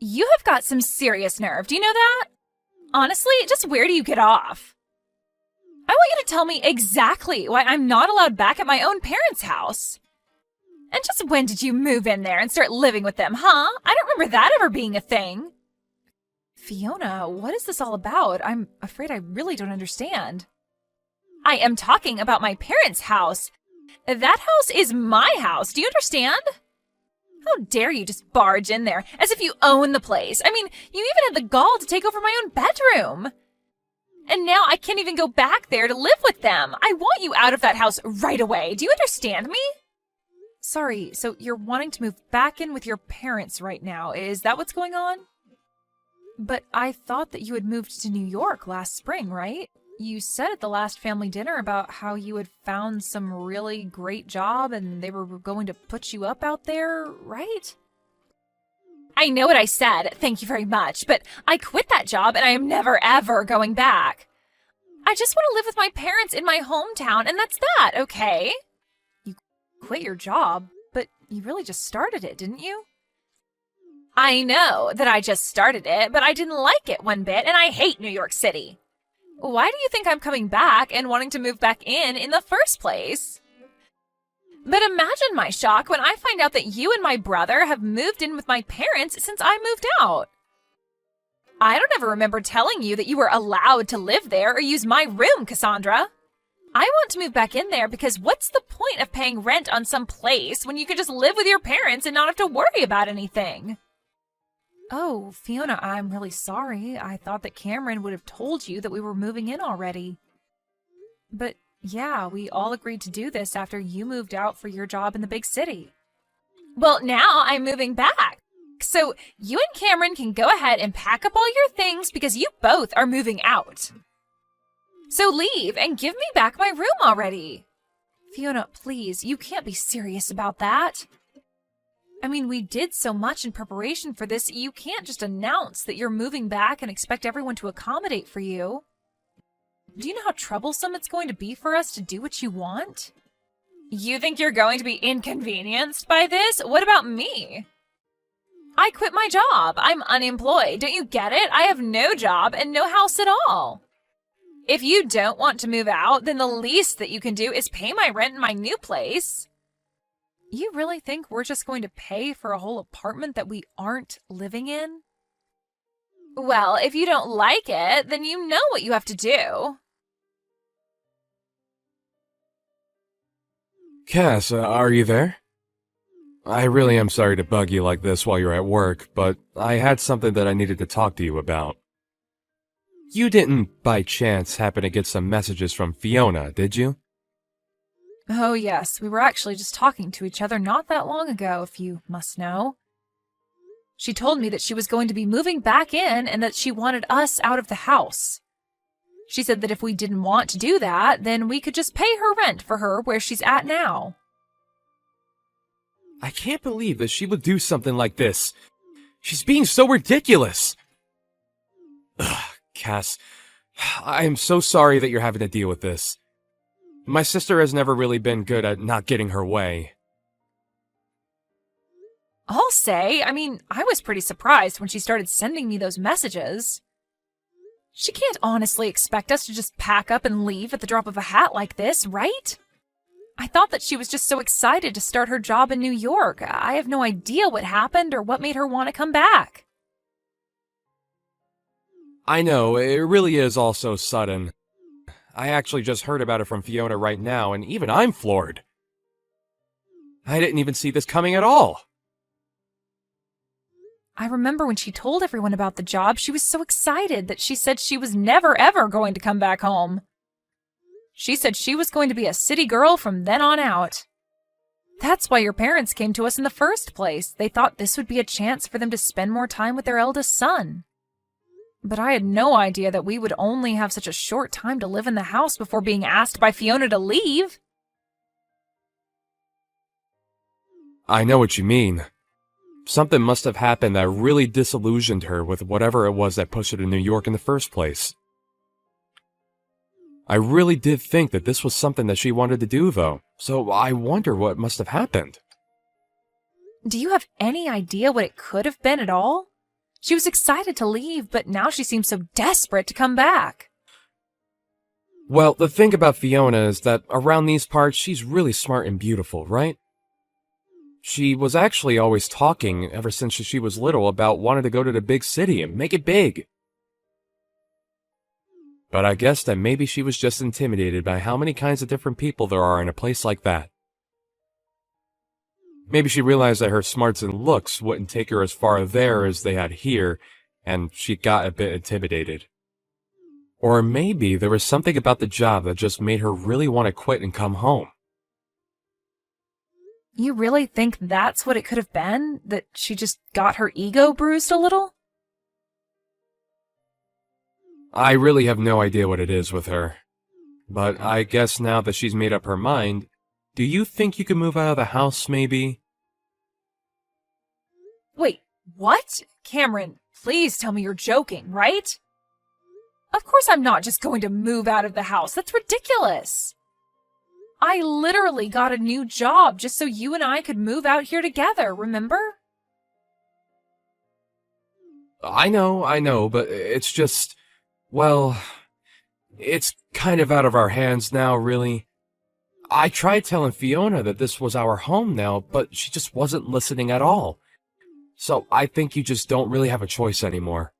You have got some serious nerve, do you know that? Honestly, just where do you get off? I want you to tell me exactly why I'm not allowed back at my own parents' house. And just when did you move in there and start living with them, huh? I don't remember that ever being a thing. Fiona, what is this all about? I'm afraid I really don't understand. I am talking about my parents' house. That house is my house, do you understand? How dare you just barge in there as if you own the place? I mean, you even had the gall to take over my own bedroom. And now I can't even go back there to live with them. I want you out of that house right away. Do you understand me? Sorry, so you're wanting to move back in with your parents right now. Is that what's going on? But I thought that you had moved to New York last spring, right? You said at the last family dinner about how you had found some really great job and they were going to put you up out there, right? I know what I said, thank you very much, but I quit that job and I am never ever going back. I just want to live with my parents in my hometown and that's that, okay? You quit your job, but you really just started it, didn't you? I know that I just started it, but I didn't like it one bit and I hate New York City. Why do you think I'm coming back and wanting to move back in the first place? But imagine my shock when I find out that you and my brother have moved in with my parents since I moved out. I don't ever remember telling you that you were allowed to live there or use my room, Cassandra. I want to move back in there because what's the point of paying rent on some place when you could just live with your parents and not have to worry about anything? Oh, Fiona, I'm really sorry. I thought that Cameron would have told you that we were moving in already. But yeah, we all agreed to do this after you moved out for your job in the big city. Well, now I'm moving back. So you and Cameron can go ahead and pack up all your things because you both are moving out. So leave and give me back my room already. Fiona, please, you can't be serious about that. I mean, we did so much in preparation for this, you can't just announce that you're moving back and expect everyone to accommodate for you. Do you know how troublesome it's going to be for us to do what you want? You think you're going to be inconvenienced by this? What about me? I quit my job. I'm unemployed. Don't you get it? I have no job and no house at all. If you don't want to move out, then the least that you can do is pay my rent in my new place. You really think we're just going to pay for a whole apartment that we aren't living in? Well, if you don't like it, then you know what you have to do. Cass, are you there? I really am sorry to bug you like this while you're at work, but I had something that I needed to talk to you about. You didn't, by chance, happen to get some messages from Fiona, did you? Oh yes, we were actually just talking to each other not that long ago, if you must know. She told me that she was going to be moving back in and that she wanted us out of the house. She said that if we didn't want to do that, then we could just pay her rent for her where she's at now. I can't believe that she would do something like this. She's being so ridiculous. Ugh, Cass, I am so sorry that you're having to deal with this. My sister has never really been good at not getting her way. I'll say, I was pretty surprised when she started sending me those messages. She can't honestly expect us to just pack up and leave at the drop of a hat like this, right? I thought that she was just so excited to start her job in New York. I have no idea what happened or what made her want to come back. I know, it really is all so sudden. I actually just heard about it from Fiona right now, and even I'm floored. I didn't even see this coming at all. I remember when she told everyone about the job, she was so excited that she said she was never ever going to come back home. She said she was going to be a city girl from then on out. That's why your parents came to us in the first place. They thought this would be a chance for them to spend more time with their eldest son. But I had no idea that we would only have such a short time to live in the house before being asked by Fiona to leave. I know what you mean. Something must have happened that really disillusioned her with whatever it was that pushed her to New York in the first place. I really did think that this was something that she wanted to do, though, so I wonder what must have happened. Do you have any idea what it could have been at all? She was excited to leave, but now she seems so desperate to come back. Well, the thing about Fiona is that around these parts, she's really smart and beautiful, right? She was actually always talking, ever since she was little, about wanting to go to the big city and make it big. But I guess that maybe she was just intimidated by how many kinds of different people there are in a place like that. Maybe she realized that her smarts and looks wouldn't take her as far there as they had here, and she got a bit intimidated. Or maybe there was something about the job that just made her really want to quit and come home. You really think that's what it could have been? That she just got her ego bruised a little? I really have no idea what it is with her. But I guess now that she's made up her mind, do you think you could move out of the house, maybe? Wait, what? Cameron, please tell me you're joking, right? Of course I'm not just going to move out of the house. That's ridiculous. I literally got a new job just so you and I could move out here together, remember? I know, but it's just... Well, it's kind of out of our hands now, really. I tried telling Fiona that this was our home now, but she just wasn't listening at all. So I think you just don't really have a choice anymore.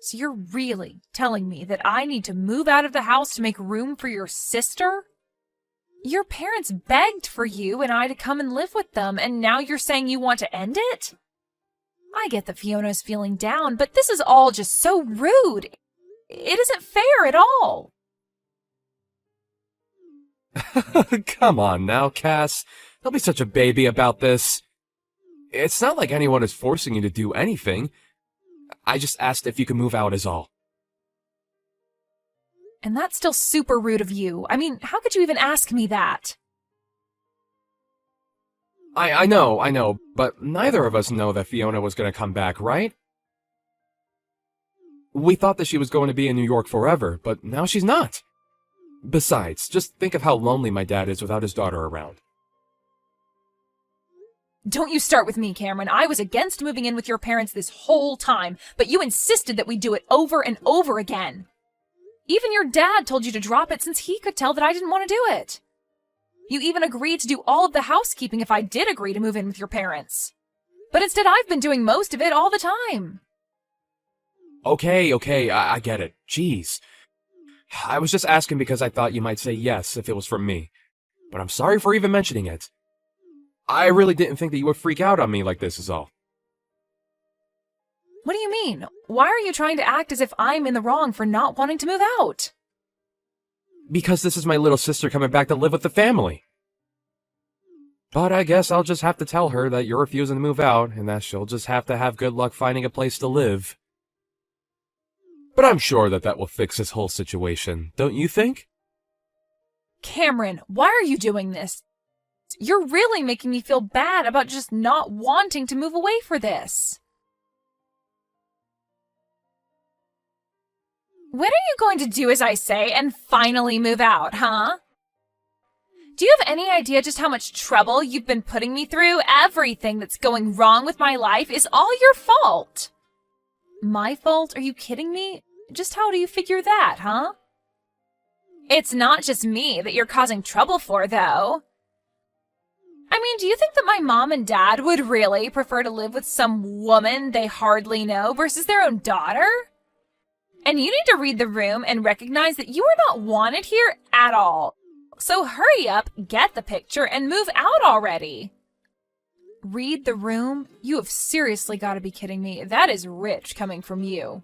So you're really telling me that I need to move out of the house to make room for your sister? Your parents begged for you and I to come and live with them, and now you're saying you want to end it? I get that Fiona's feeling down, but this is all just so rude. It isn't fair at all. Come on now, Cass. Don't be such a baby about this. It's not like anyone is forcing you to do anything. I just asked if you could move out is all. And that's still super rude of you. I mean, how could you even ask me that? I know, but neither of us know that Fiona was going to come back, right? We thought that she was going to be in New York forever, but now she's not. Besides, just think of how lonely my dad is without his daughter around. Don't you start with me, Cameron. I was against moving in with your parents this whole time, but you insisted that we do it over and over again. Even your dad told you to drop it since he could tell that I didn't want to do it. You even agreed to do all of the housekeeping if I did agree to move in with your parents. But instead, I've been doing most of it all the time. Okay, I get it. Jeez. I was just asking because I thought you might say yes if it was from me. But I'm sorry for even mentioning it. I really didn't think that you would freak out on me like this is all. What do you mean? Why are you trying to act as if I'm in the wrong for not wanting to move out? Because this is my little sister coming back to live with the family. But I guess I'll just have to tell her that you're refusing to move out, and that she'll just have to have good luck finding a place to live. But I'm sure that that will fix this whole situation, don't you think? Cameron, why are you doing this? You're really making me feel bad about just not wanting to move away for this. When are you going to do as I say and finally move out, huh? Do you have any idea just how much trouble you've been putting me through? Everything that's going wrong with my life is all your fault. My fault? Are you kidding me? Just how do you figure that, huh? It's not just me that you're causing trouble for, though. I mean, do you think that my mom and dad would really prefer to live with some woman they hardly know versus their own daughter? And you need to read the room and recognize that you are not wanted here at all. So hurry up, get the picture, and move out already. Read the room? You have seriously got to be kidding me. That is rich coming from you.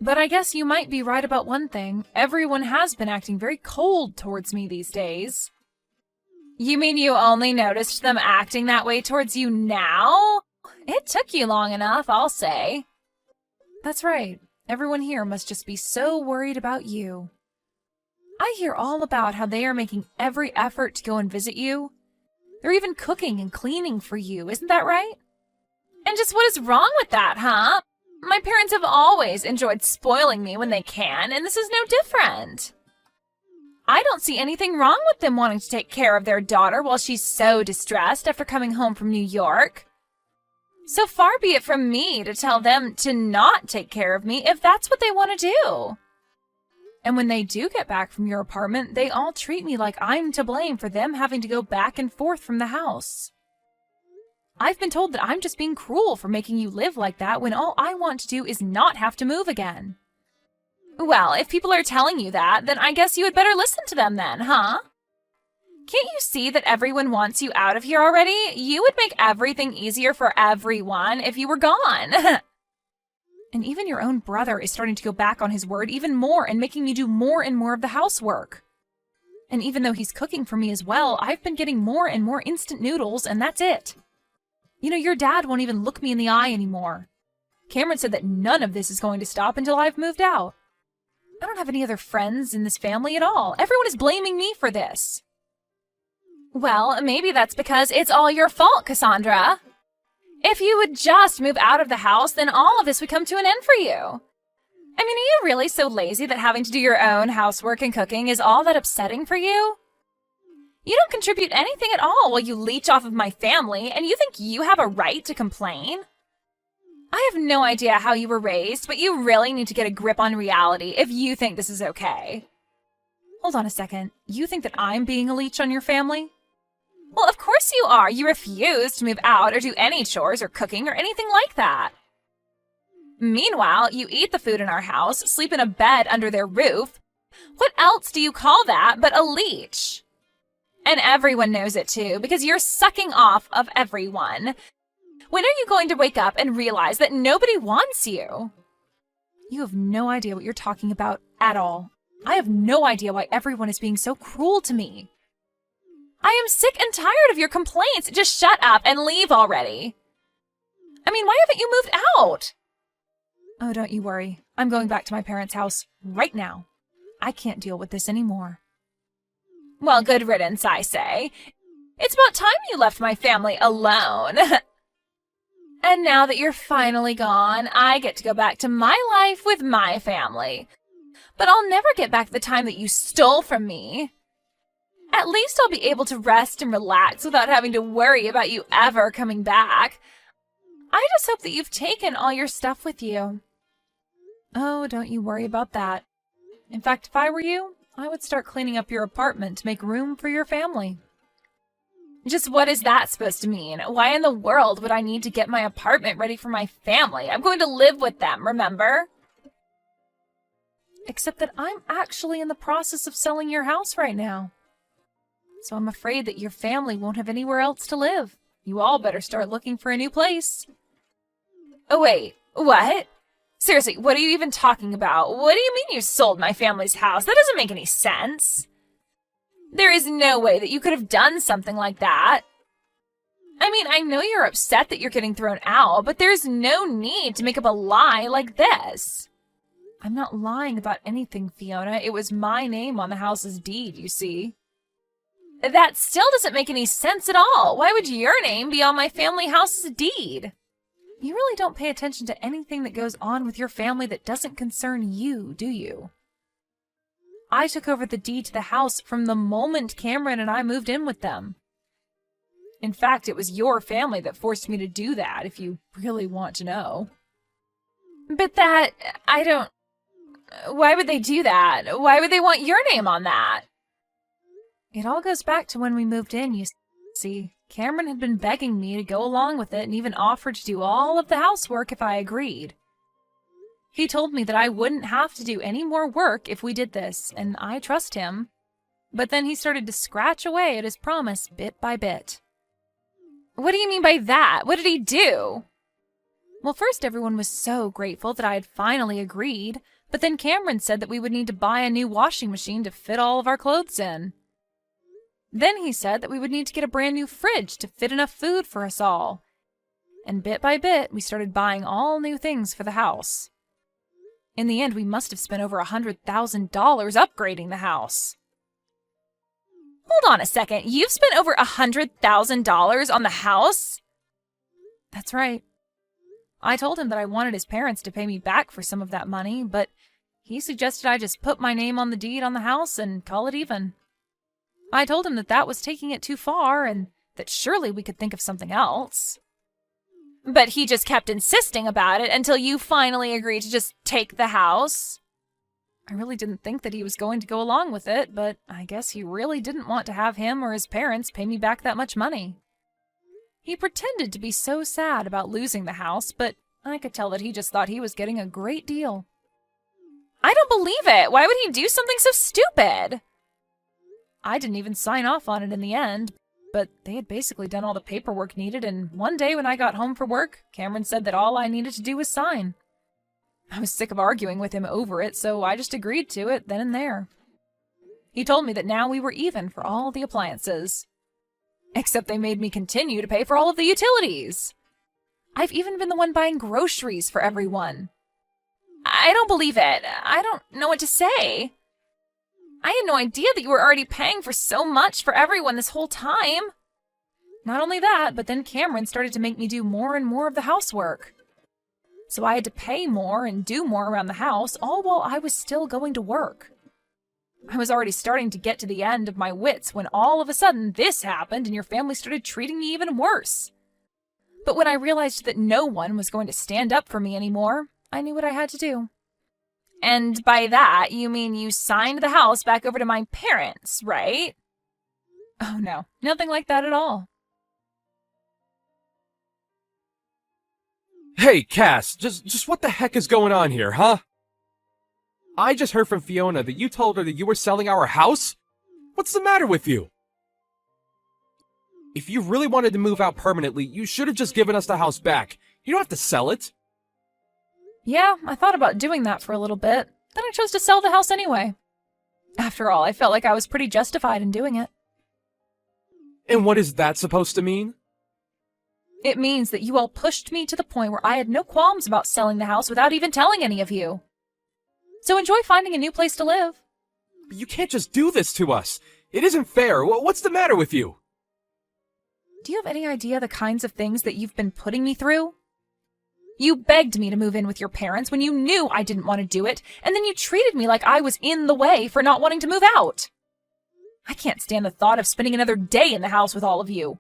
But I guess you might be right about one thing. Everyone has been acting very cold towards me these days. You mean you only noticed them acting that way towards you now? It took you long enough, I'll say. That's right. Everyone here must just be so worried about you. I hear all about how they are making every effort to go and visit you. They're even cooking and cleaning for you, isn't that right? And just what is wrong with that, huh? My parents have always enjoyed spoiling me when they can, and this is no different. I don't see anything wrong with them wanting to take care of their daughter while she's so distressed after coming home from New York. So far be it from me to tell them to not take care of me if that's what they want to do. And when they do get back from your apartment, they all treat me like I'm to blame for them having to go back and forth from the house. I've been told that I'm just being cruel for making you live like that when all I want to do is not have to move again. Well, if people are telling you that, then I guess you had better listen to them then, huh? Can't you see that everyone wants you out of here already? You would make everything easier for everyone if you were gone. And even your own brother is starting to go back on his word even more and making me do more and more of the housework. And even though he's cooking for me as well, I've been getting more and more instant noodles, and that's it. You know, your dad won't even look me in the eye anymore. Cameron said that none of this is going to stop until I've moved out. I don't have any other friends in this family at all. Everyone is blaming me for this. Well, maybe that's because it's all your fault, Cassandra. If you would just move out of the house, then all of this would come to an end for you. I mean, are you really so lazy that having to do your own housework and cooking is all that upsetting for you? You don't contribute anything at all while you leech off of my family, and you think you have a right to complain? I have no idea how you were raised, but you really need to get a grip on reality if you think this is okay. Hold on a second. You think that I'm being a leech on your family? Well, of course you are. You refuse to move out or do any chores or cooking or anything like that. Meanwhile, you eat the food in our house, sleep in a bed under their roof. What else do you call that but a leech? And everyone knows it too, because you're sucking off of everyone. When are you going to wake up and realize that nobody wants you? You have no idea what you're talking about at all. I have no idea why everyone is being so cruel to me. I am sick and tired of your complaints. Just shut up and leave already. I mean, why haven't you moved out? Oh, don't you worry. I'm going back to my parents' house right now. I can't deal with this anymore. Well, good riddance, I say. It's about time you left my family alone. And now that you're finally gone, I get to go back to my life with my family. But I'll never get back the time that you stole from me. At least I'll be able to rest and relax without having to worry about you ever coming back. I just hope that you've taken all your stuff with you. Oh, don't you worry about that. In fact, if I were you, I would start cleaning up your apartment to make room for your family. Just what is that supposed to mean? Why in the world would I need to get my apartment ready for my family? I'm going to live with them, remember? Except that I'm actually in the process of selling your house right now. So I'm afraid that your family won't have anywhere else to live. You all better start looking for a new place. Oh, wait, what? Seriously, what are you even talking about? What do you mean you sold my family's house? That doesn't make any sense. There is no way that you could have done something like that. I mean, I know you're upset that you're getting thrown out, but there's no need to make up a lie like this. I'm not lying about anything, Fiona. It was my name on the house's deed, you see. That still doesn't make any sense at all. Why would your name be on my family house's deed? You really don't pay attention to anything that goes on with your family that doesn't concern you, do you? I took over the deed to the house from the moment Cameron and I moved in with them. In fact, it was your family that forced me to do that, if you really want to know. But why would they do that? Why would they want your name on that? It all goes back to when we moved in, you see. Cameron had been begging me to go along with it and even offered to do all of the housework if I agreed. He told me that I wouldn't have to do any more work if we did this, and I trust him. But then he started to scratch away at his promise bit by bit. What do you mean by that? What did he do? Well, first everyone was so grateful that I had finally agreed, but then Cameron said that we would need to buy a new washing machine to fit all of our clothes in. Then he said that we would need to get a brand new fridge to fit enough food for us all. And bit by bit, we started buying all new things for the house. In the end, we must have spent over $100,000 upgrading the house. Hold on a second. You've spent over $100,000 on the house? That's right. I told him that I wanted his parents to pay me back for some of that money, but he suggested I just put my name on the deed on the house and call it even. I told him that that was taking it too far and that surely we could think of something else. But he just kept insisting about it until you finally agreed to just take the house. I really didn't think that he was going to go along with it, but I guess he really didn't want to have him or his parents pay me back that much money. He pretended to be so sad about losing the house, but I could tell that he just thought he was getting a great deal. I don't believe it! Why would he do something so stupid? I didn't even sign off on it in the end, but they had basically done all the paperwork needed, and one day when I got home from work, Cameron said that all I needed to do was sign. I was sick of arguing with him over it, so I just agreed to it then and there. He told me that now we were even for all the appliances. Except they made me continue to pay for all of the utilities. I've even been the one buying groceries for everyone. I don't believe it. I don't know what to say. I had no idea that you were already paying for so much for everyone this whole time. Not only that, but then Cameron started to make me do more and more of the housework. So I had to pay more and do more around the house, all while I was still going to work. I was already starting to get to the end of my wits when all of a sudden this happened and your family started treating me even worse. But when I realized that no one was going to stand up for me anymore, I knew what I had to do. And by that, you mean you signed the house back over to my parents, right? Oh no, nothing like that at all. Hey, Cass, just what the heck is going on here, huh? I just heard from Fiona that you told her that you were selling our house? What's the matter with you? If you really wanted to move out permanently, you should have just given us the house back. You don't have to sell it. Yeah, I thought about doing that for a little bit. Then I chose to sell the house anyway. After all, I felt like I was pretty justified in doing it. And what is that supposed to mean? It means that you all pushed me to the point where I had no qualms about selling the house without even telling any of you. So enjoy finding a new place to live. But you can't just do this to us. It isn't fair. What's the matter with you? Do you have any idea the kinds of things that you've been putting me through? You begged me to move in with your parents when you knew I didn't want to do it, and then you treated me like I was in the way for not wanting to move out. I can't stand the thought of spending another day in the house with all of you.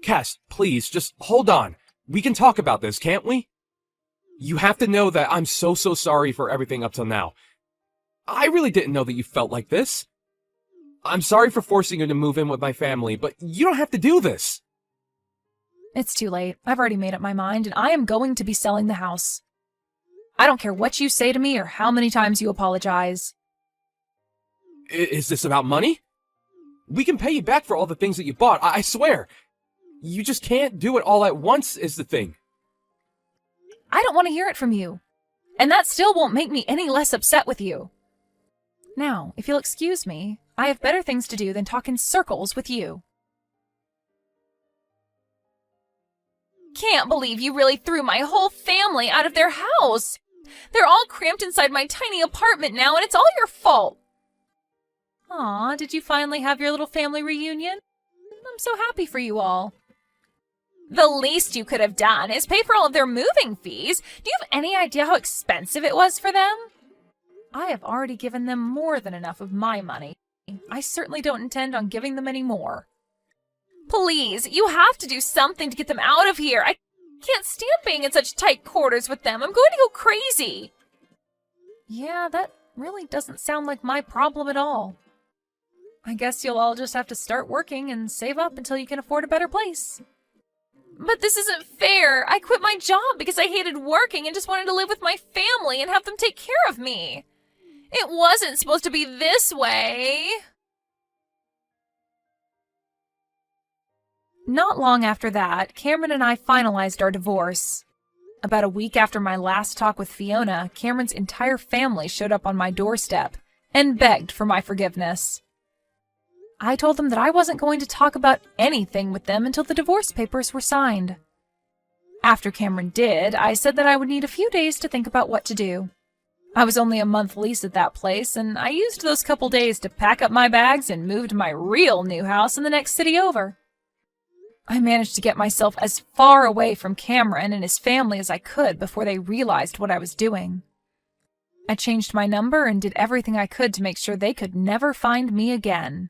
Cass, please, just hold on. We can talk about this, can't we? You have to know that I'm so sorry for everything up till now. I really didn't know that you felt like this. I'm sorry for forcing you to move in with my family, but you don't have to do this. It's too late. I've already made up my mind, and I am going to be selling the house. I don't care what you say to me or how many times you apologize. Is this about money? We can pay you back for all the things that you bought, I swear. You just can't do it all at once is the thing. I don't want to hear it from you. And that still won't make me any less upset with you. Now, if you'll excuse me, I have better things to do than talk in circles with you. Can't believe you really threw my whole family out of their house. They're all cramped inside my tiny apartment now, and it's all your fault. Aw, did you finally have your little family reunion? I'm so happy for you all. The least you could have done is pay for all of their moving fees. Do you have any idea how expensive it was for them? I have already given them more than enough of my money. I certainly don't intend on giving them any more. Please, you have to do something to get them out of here. I can't stand being in such tight quarters with them. I'm going to go crazy. Yeah, that really doesn't sound like my problem at all. I guess you'll all just have to start working and save up until you can afford a better place. But this isn't fair. I quit my job because I hated working and just wanted to live with my family and have them take care of me. It wasn't supposed to be this way. Not long after that, Cameron and I finalized our divorce. About a week after my last talk with Fiona, Cameron's entire family showed up on my doorstep and begged for my forgiveness. I told them that I wasn't going to talk about anything with them until the divorce papers were signed. After Cameron did, I said that I would need a few days to think about what to do. I was only a month lease at that place, and I used those couple days to pack up my bags and move to my real new house in the next city over. I managed to get myself as far away from Cameron and his family as I could before they realized what I was doing. I changed my number and did everything I could to make sure they could never find me again.